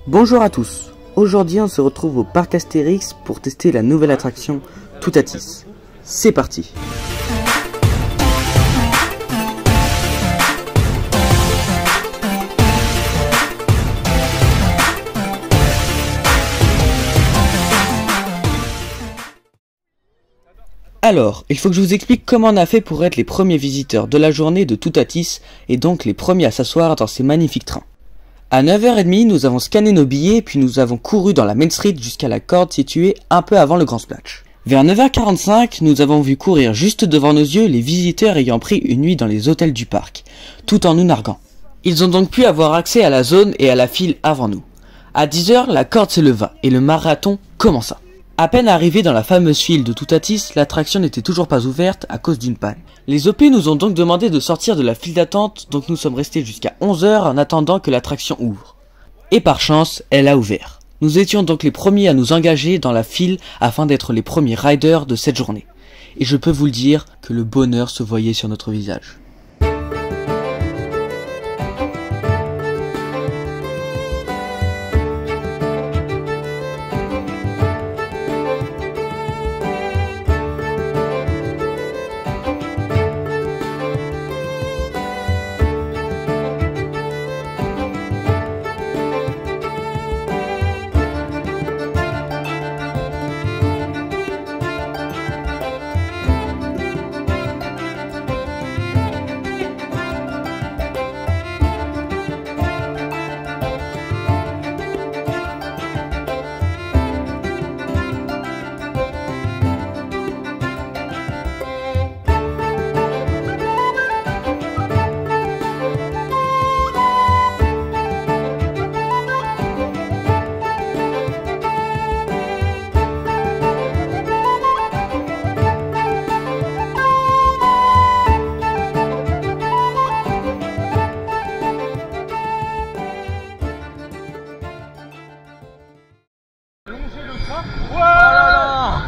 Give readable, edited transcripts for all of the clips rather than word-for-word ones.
Bonjour à tous, aujourd'hui on se retrouve au parc Astérix pour tester la nouvelle attraction Toutatis. C'est parti. Alors, il faut que je vous explique comment on a fait pour être les premiers visiteurs de la journée de Toutatis et donc les premiers à s'asseoir dans ces magnifiques trains. À 9h30, nous avons scanné nos billets puis nous avons couru dans la Main Street jusqu'à la corde située un peu avant le Grand Splash. Vers 9h45, nous avons vu courir juste devant nos yeux les visiteurs ayant pris une nuit dans les hôtels du parc, tout en nous narguant. Ils ont donc pu avoir accès à la zone et à la file avant nous. À 10h, la corde s'éleva et le marathon commença. À peine arrivé dans la fameuse file de Toutatis, l'attraction n'était toujours pas ouverte à cause d'une panne. Les OP nous ont donc demandé de sortir de la file d'attente, donc nous sommes restés jusqu'à 11h en attendant que l'attraction ouvre. Et par chance, elle a ouvert. Nous étions donc les premiers à nous engager dans la file afin d'être les premiers riders de cette journée. Et je peux vous le dire que le bonheur se voyait sur notre visage. Oh là là,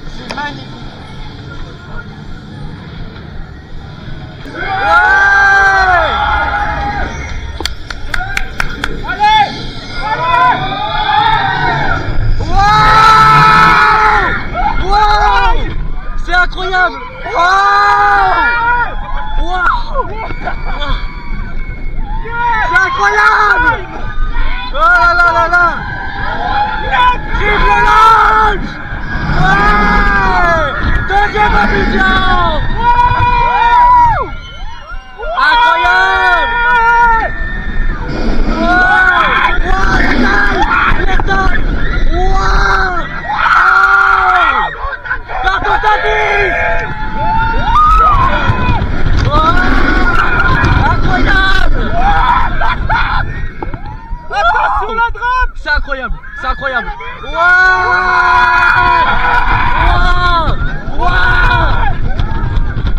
c'est magnifique. C'est incroyable. C'est incroyable. Oh là là là là. Vive le lunch. Deuxième ambition. Incroyable. Les tailles. Par Toutatis. Incroyable. Attention la drap. C'est incroyable, c'est incroyable.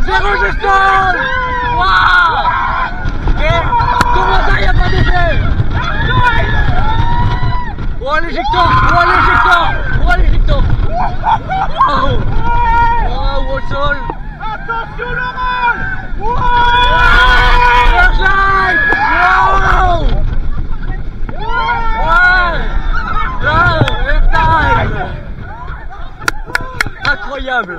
Zéro gestion. Comment ça, y a pas d'effet? L'éjecteur. L'éjecteur. Au sol. Attention le rôle. Incroyable.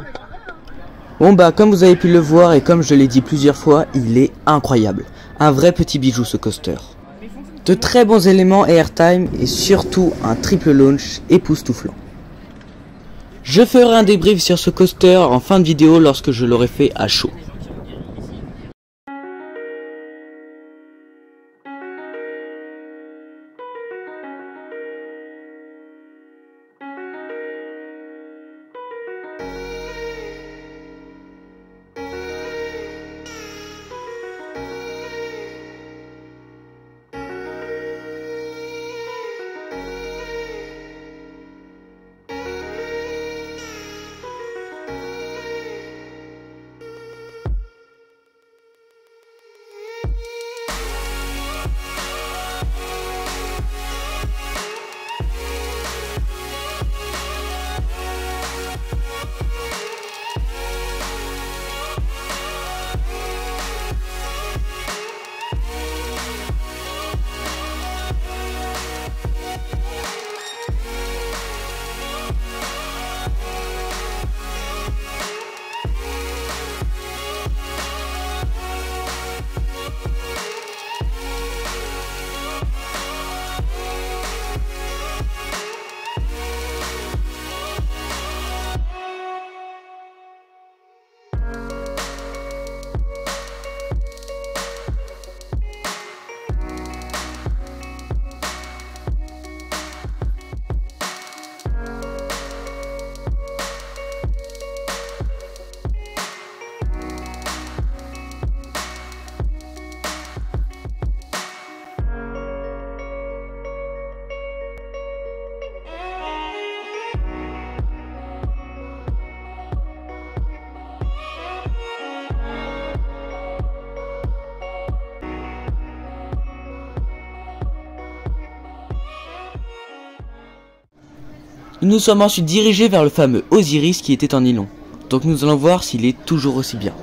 Bon bah comme vous avez pu le voir et comme je l'ai dit plusieurs fois, il est incroyable. Un vrai petit bijou ce coaster. De très bons éléments airtime et surtout un triple launch époustouflant. Je ferai un débrief sur ce coaster en fin de vidéo lorsque je l'aurai fait à chaud. Nous nous sommes ensuite dirigés vers le fameux Osiris qui était en nylon. Donc nous allons voir s'il est toujours aussi bien.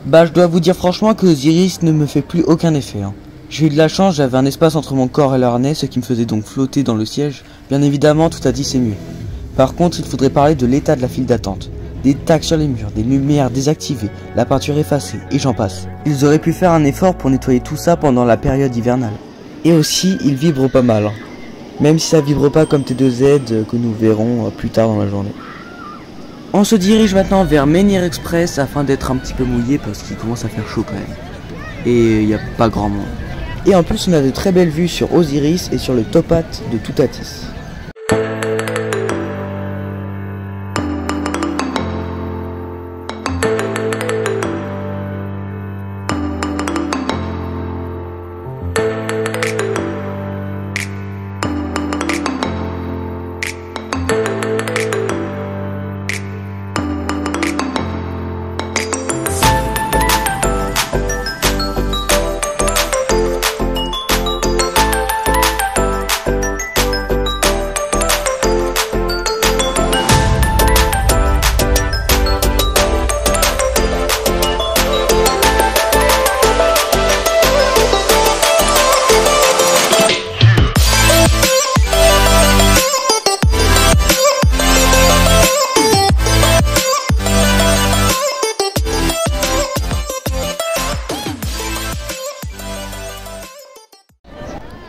Bah je dois vous dire franchement que Osiris ne me fait plus aucun effet. J'ai eu de la chance, j'avais un espace entre mon corps et l'harnais, ce qui me faisait donc flotter dans le siège. Bien évidemment, tout a dit c'est mieux. Par contre, il faudrait parler de l'état de la file d'attente. Des tags sur les murs, des lumières désactivées, la peinture effacée, et j'en passe. Ils auraient pu faire un effort pour nettoyer tout ça pendant la période hivernale. Et aussi, il vibre pas mal. Même si ça vibre pas comme T2Z que nous verrons plus tard dans la journée. On se dirige maintenant vers Menhir Express afin d'être un petit peu mouillé parce qu'il commence à faire chaud quand même. Et il n'y a pas grand monde. Et en plus on a de très belles vues sur Osiris et sur le top hat de Toutatis.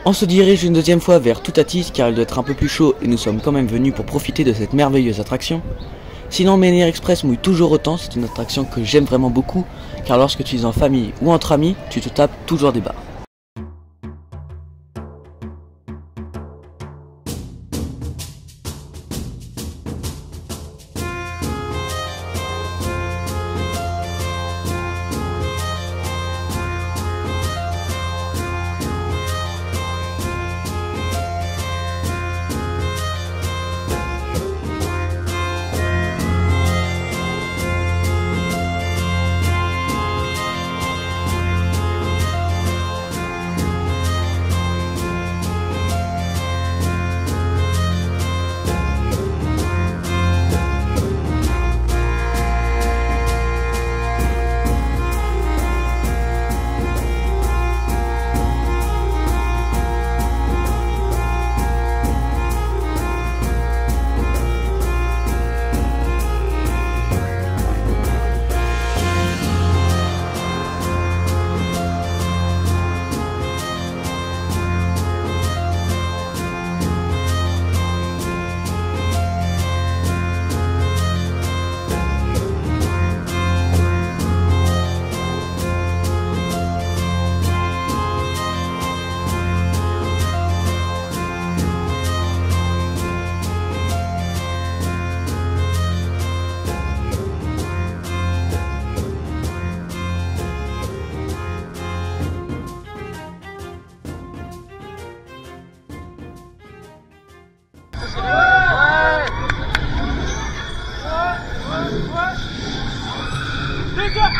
On se dirige une deuxième fois vers Toutatis car il doit être un peu plus chaud et nous sommes quand même venus pour profiter de cette merveilleuse attraction. Sinon Menhir Express mouille toujours autant, c'est une attraction que j'aime vraiment beaucoup car lorsque tu es en famille ou entre amis, tu te tapes toujours des barres.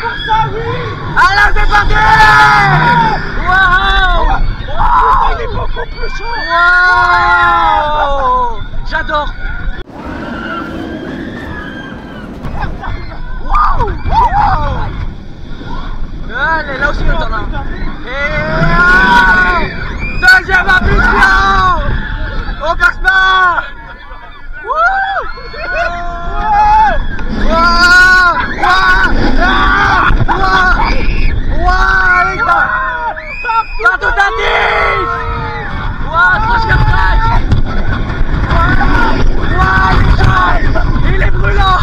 Pour ça, oui. Allez, c'est parti. Waouh. Il est beaucoup plus chaud. Waouh. J'adore. Waouh. Allez, là aussi, on en a. Et deuxième impulsion. Ouah! Il est brûlant!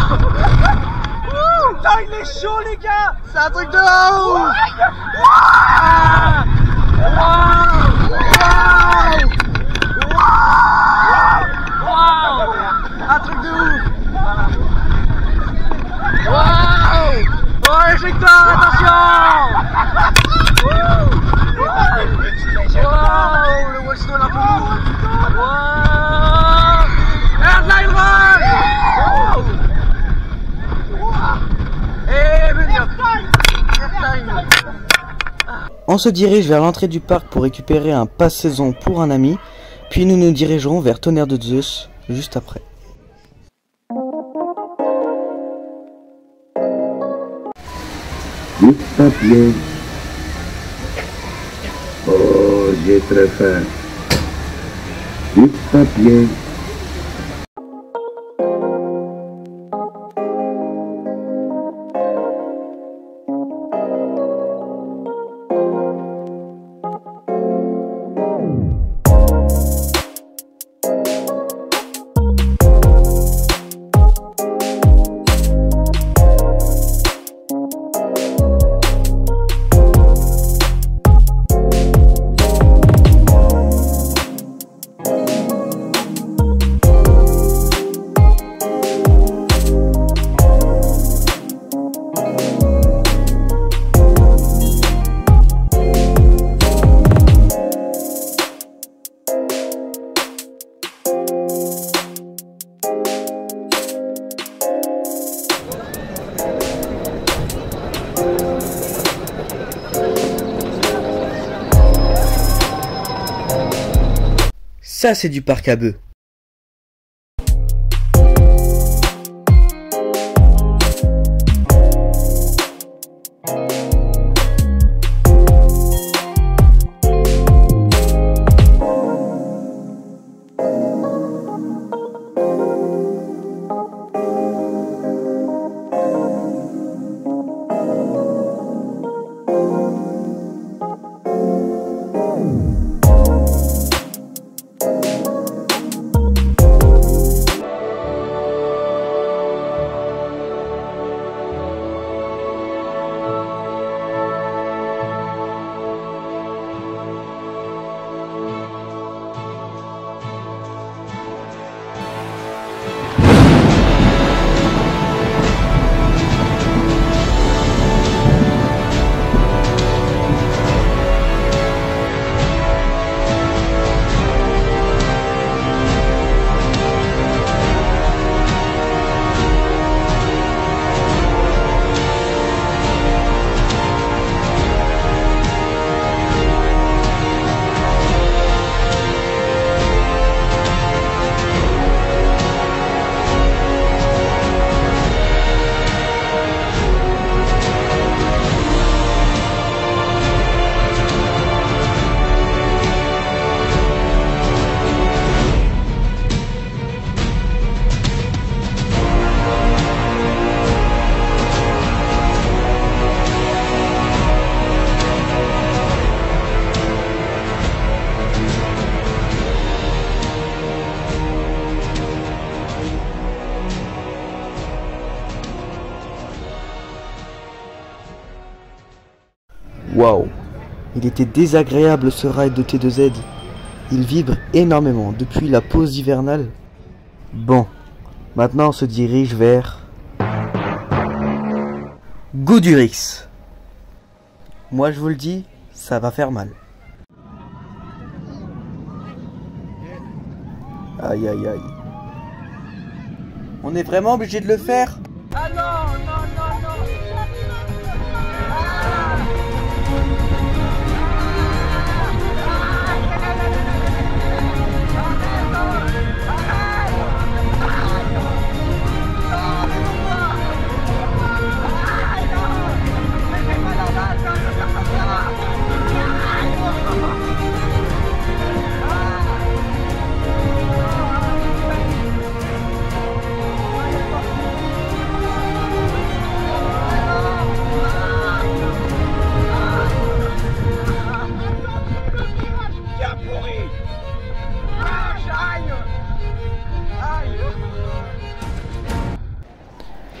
Putain, il est chaud, les gars! C'est un truc de ouf! Un truc de ouf! Oh, éjecteur, attention! Le wall un peu lourd! Airline run! Et venir! On se dirige vers l'entrée du parc pour récupérer un passe-saison pour un ami, puis nous nous dirigerons vers Tonnerre de Zeus juste après. Du papier. Oh, j'ai très faim. Du papier. Ça, c'est du parc à bœufs. Waouh, il était désagréable ce ride de T2Z. Il vibre énormément depuis la pause hivernale. Bon, maintenant on se dirige vers Goudurix. Moi je vous le dis, ça va faire mal. Aïe aïe aïe. On est vraiment obligé de le faire? Ah non, non, non, non.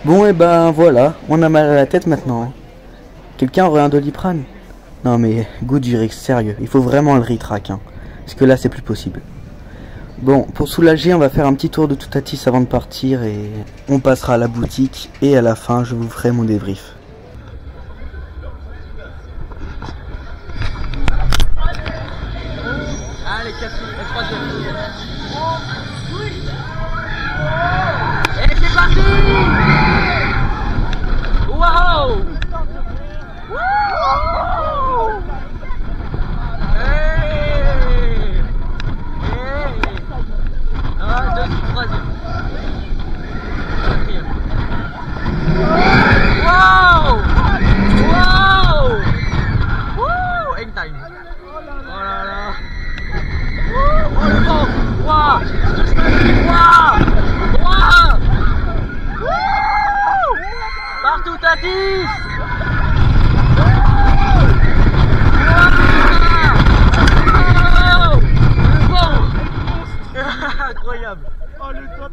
Bon et ben voilà, on a mal à la tête maintenant. Hein. Quelqu'un aurait un Doliprane? Non mais Goodurix, sérieux, il faut vraiment le retrack, hein, parce que là c'est plus possible. Bon, pour soulager, on va faire un petit tour de Toutatis avant de partir et on passera à la boutique et à la fin je vous ferai mon débrief. Allez, troisième. Et c'est parti! Wow! Hey! Hey! Un, deux, troisième. Quatrième. Wow! Wow! Wouh! End time. Oh là là. Oh le vent! Waouh! Waouh! Waouh! Partout Tatis! Waouh! Le vent! Incroyable! Oh le top!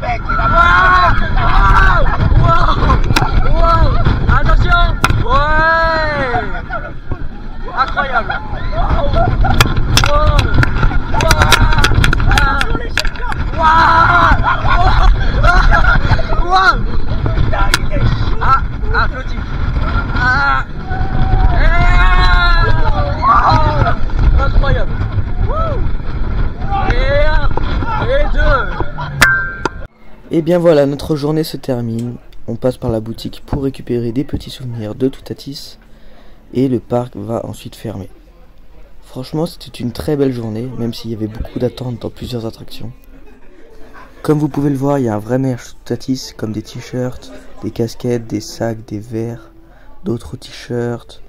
Mec, il a waouh! Waouh! Attention! Ouais! Incroyable! Flotti. Incroyable. Et un, et deux. Et bien voilà, notre journée se termine. On passe par la boutique pour récupérer des petits souvenirs de Toutatis. Et le parc va ensuite fermer. Franchement, c'était une très belle journée, même s'il y avait beaucoup d'attentes dans plusieurs attractions. Comme vous pouvez le voir, il y a un vrai merch Toutatis, comme des t-shirts, des casquettes, des sacs, des verres, d'autres t-shirts.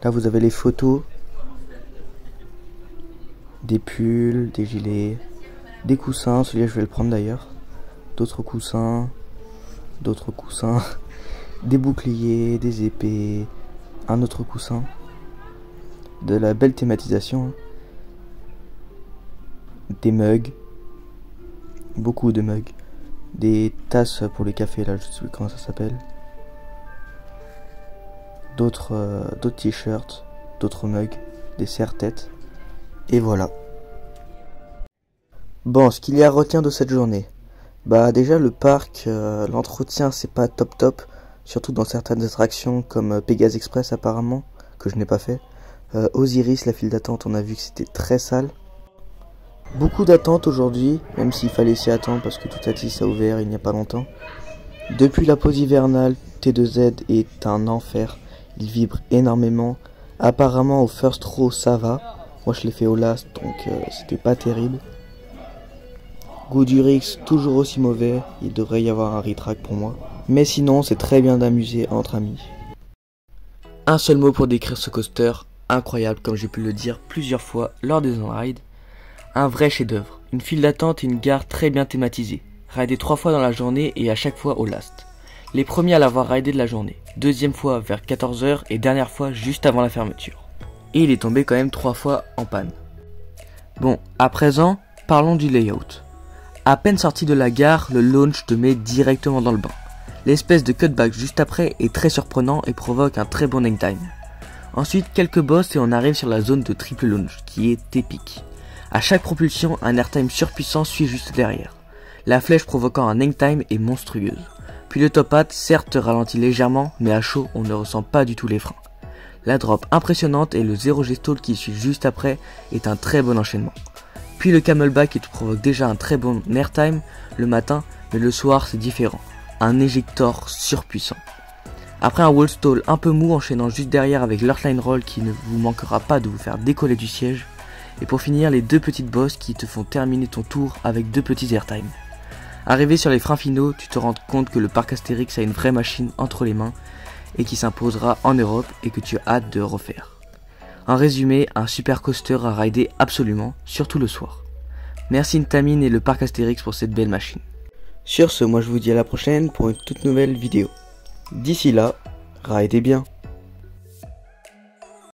Là, vous avez les photos, des pulls, des gilets, des coussins, celui-là je vais le prendre d'ailleurs, d'autres coussins, des boucliers, des épées, un autre coussin, de la belle thématisation, des mugs, beaucoup de mugs, des tasses pour les cafés, là je sais plus comment ça s'appelle, d'autres t-shirts, d'autres mugs, des serre-têtes, et voilà. Bon, ce qu'il y a à retenir de cette journée, bah déjà le parc, l'entretien c'est pas top, surtout dans certaines attractions comme Pégase Express apparemment, que je n'ai pas fait. Osiris, la file d'attente, on a vu que c'était très sale. Beaucoup d'attentes aujourd'hui, même s'il fallait s'y attendre parce que Toutatis a ouvert il n'y a pas longtemps. Depuis la pause hivernale, T2Z est un enfer, il vibre énormément. Apparemment au first row ça va, moi je l'ai fait au last donc c'était pas terrible. Goodurix toujours aussi mauvais, il devrait y avoir un retrack pour moi. Mais sinon c'est très bien d'amuser entre amis. Un seul mot pour décrire ce coaster, incroyable comme j'ai pu le dire plusieurs fois lors des on-ride. Un vrai chef-d'œuvre, une file d'attente et une gare très bien thématisée. Ridé 3 fois dans la journée et à chaque fois au last. Les premiers à l'avoir ridé de la journée, deuxième fois vers 14h et dernière fois juste avant la fermeture. Et il est tombé quand même 3 fois en panne. Bon, à présent, parlons du layout. À peine sorti de la gare, le launch te met directement dans le bain. L'espèce de cutback juste après est très surprenant et provoque un très bon hang time. Ensuite, quelques bosses et on arrive sur la zone de triple launch, qui est épique. À chaque propulsion, un airtime surpuissant suit juste derrière. La flèche provoquant un hang time est monstrueuse. Puis le top hat, certes ralentit légèrement, mais à chaud, on ne ressent pas du tout les freins. La drop impressionnante et le 0G stall qui suit juste après est un très bon enchaînement. Puis le camelback qui te provoque déjà un très bon airtime le matin, mais le soir c'est différent. Un éjector surpuissant. Après un wall stall un peu mou enchaînant juste derrière avec l'earthline roll qui ne vous manquera pas de vous faire décoller du siège. Et pour finir les deux petites bosses qui te font terminer ton tour avec deux petits airtime. Arrivé sur les freins finaux, tu te rends compte que le parc Astérix a une vraie machine entre les mains et qui s'imposera en Europe et que tu as hâte de refaire. En résumé, un super coaster à rider absolument, surtout le soir. Merci Ntamine et le parc Astérix pour cette belle machine. Sur ce, moi je vous dis à la prochaine pour une toute nouvelle vidéo. D'ici là, ridez bien.